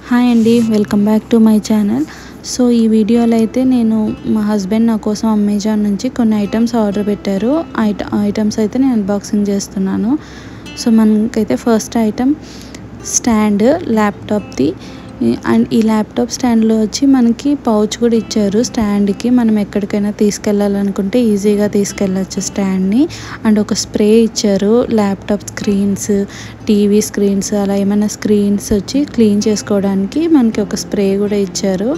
Hi అండి, welcome back to my channel. So ఈ వీడియోలో అయితే నేను మా హస్బెండ్ నా కోసం అమెజాన్ నుంచి కొన్ని ఐటమ్స్ ఆర్డర్ పెట్టారు. ఐటమ్స్ అయితే నేను అన్బాక్సింగ్ చేస్తున్నాను. సో మనకైతే ఫస్ట్ ఐటమ్ స్టాండ్ ల్యాప్టాప్ది. అండ్ ఈ ల్యాప్టాప్ స్టాండ్లో వచ్చి మనకి పౌచ్ కూడా ఇచ్చారు. స్టాండ్కి మనం ఎక్కడికైనా తీసుకెళ్ళాలనుకుంటే ఈజీగా తీసుకెళ్ళచ్చు స్టాండ్ని. అండ్ ఒక స్ప్రే ఇచ్చారు. ల్యాప్టాప్ స్క్రీన్స్, టీవీ స్క్రీన్స్, అలా ఏమైనా స్క్రీన్స్ వచ్చి క్లీన్ చేసుకోవడానికి మనకి ఒక స్ప్రే కూడా ఇచ్చారు.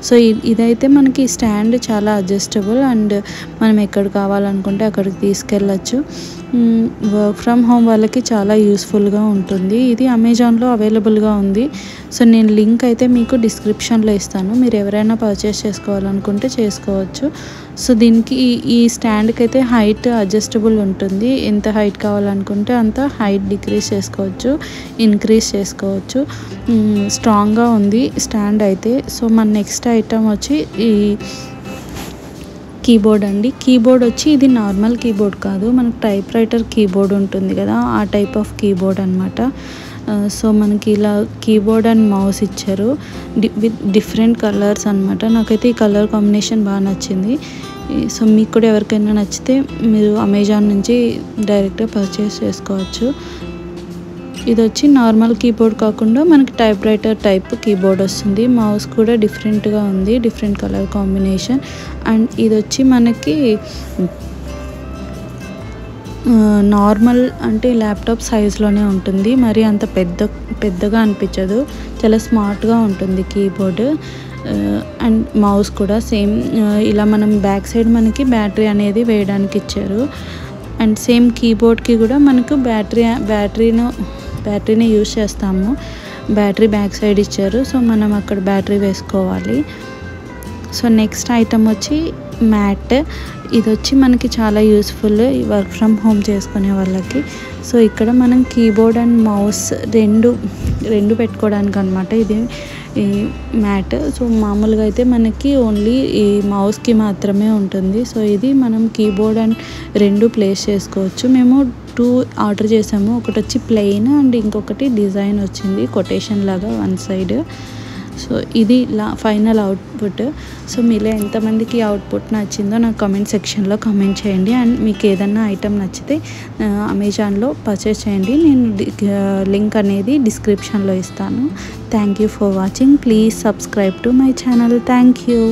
సో ఇదైతే మనకి స్టాండ్ చాలా అడ్జస్టబుల్ అండ్ మనం ఎక్కడ కావాలనుకుంటే అక్కడికి తీసుకెళ్ళచ్చు. వర్క్ ఫ్రమ్ హోమ్ వాళ్ళకి చాలా యూస్ఫుల్గా ఉంటుంది. ఇది అమెజాన్లో అవైలబుల్గా ఉంది. సో నేను లింక్ అయితే మీకు డిస్క్రిప్షన్లో ఇస్తాను. మీరు ఎవరైనా పర్చేస్ చేసుకోవాలనుకుంటే చేసుకోవచ్చు. సో దీనికి ఈ స్టాండ్కి అయితే హైట్ అడ్జస్టబుల్ ఉంటుంది. ఎంత హైట్ కావాలనుకుంటే అంత హైట్ డిక్రీజ్ చేసుకోవచ్చు, ఇంక్రీజ్ చేసుకోవచ్చు. స్ట్రాంగ్గా ఉంది స్టాండ్ అయితే. సో మన నెక్స్ట్ ఐటమ్ వచ్చి ఈ కీబోర్డ్ అండి. కీబోర్డ్ వచ్చి ఇది నార్మల్ కీబోర్డ్ కాదు, మనకు టైప్ రైటర్ కీబోర్డ్ ఉంటుంది కదా, ఆ టైప్ ఆఫ్ కీబోర్డ్ అనమాట. సో మనకి ఇలా కీబోర్డ్ అండ్ మౌస్ ఇచ్చారు విత్ డిఫరెంట్ కలర్స్ అనమాట. నాకైతే ఈ కలర్ కాంబినేషన్ బాగా నచ్చింది. సో మీకు కూడా ఎవరికైనా నచ్చితే మీరు అమెజాన్ నుంచి డైరెక్ట్గా పర్చేస్ చేసుకోవచ్చు. ఇది వచ్చి నార్మల్ కీబోర్డ్ కాకుండా మనకి టైప్ రైటర్ టైప్ కీబోర్డ్ వస్తుంది. మౌస్ కూడా డిఫరెంట్గా ఉంది, డిఫరెంట్ కలర్ కాంబినేషన్. అండ్ ఇది వచ్చి మనకి నార్మల్ అంటే ల్యాప్టాప్ సైజ్లోనే ఉంటుంది. మరి అంత పెద్దగా అనిపించదు, చాలా స్మార్ట్గా ఉంటుంది కీబోర్డ్. అండ్ మౌస్ కూడా సేమ్ ఇలా మనం బ్యాక్ సైడ్ మనకి బ్యాటరీ అనేది వేయడానికి ఇచ్చారు. అండ్ సేమ్ కీబోర్డ్కి కూడా మనకు బ్యాటరీని యూజ్ చేస్తాము. బ్యాటరీ బ్యాక్ సైడ్ ఇచ్చారు. సో మనం అక్కడ బ్యాటరీ వేసుకోవాలి. సో నెక్స్ట్ ఐటమ్ వచ్చి మ్యాట్. ఇది వచ్చి మనకి చాలా యూస్ఫుల్ వర్క్ ఫ్రమ్ హోమ్ చేసుకునే వాళ్ళకి. సో ఇక్కడ మనం కీబోర్డ్ అండ్ మౌస్ రెండు పెట్టుకోవడానికి అనమాట ఇది ఈ మ్యాట్. సో మామూలుగా అయితే మనకి ఓన్లీ ఈ మౌస్కి మాత్రమే ఉంటుంది. సో ఇది మనం కీబోర్డ్ అండ్ రెండు ప్లేస్ చేసుకోవచ్చు. మేము 2 ఆర్డర్ చేసాము. ఒకటి వచ్చి ప్లెయిన్ అండ్ ఇంకొకటి డిజైన్ వచ్చింది కొటేషన్ లాగా వన్ సైడ్. సో ఇది ఫైనల్ అవుట్పుట్. సో మీలో ఎంతమందికి అవుట్పుట్ నచ్చిందో నాకు కామెంట్ సెక్షన్లో కామెంట్ చేయండి. అండ్ మీకు ఏదన్నా ఐటెం నచ్చితే అమెజాన్లో పర్చేస్ చేయండి. నేను లింక్ అనేది డిస్క్రిప్షన్లో ఇస్తాను. Thank you for watching. Please subscribe to my channel. Thank you.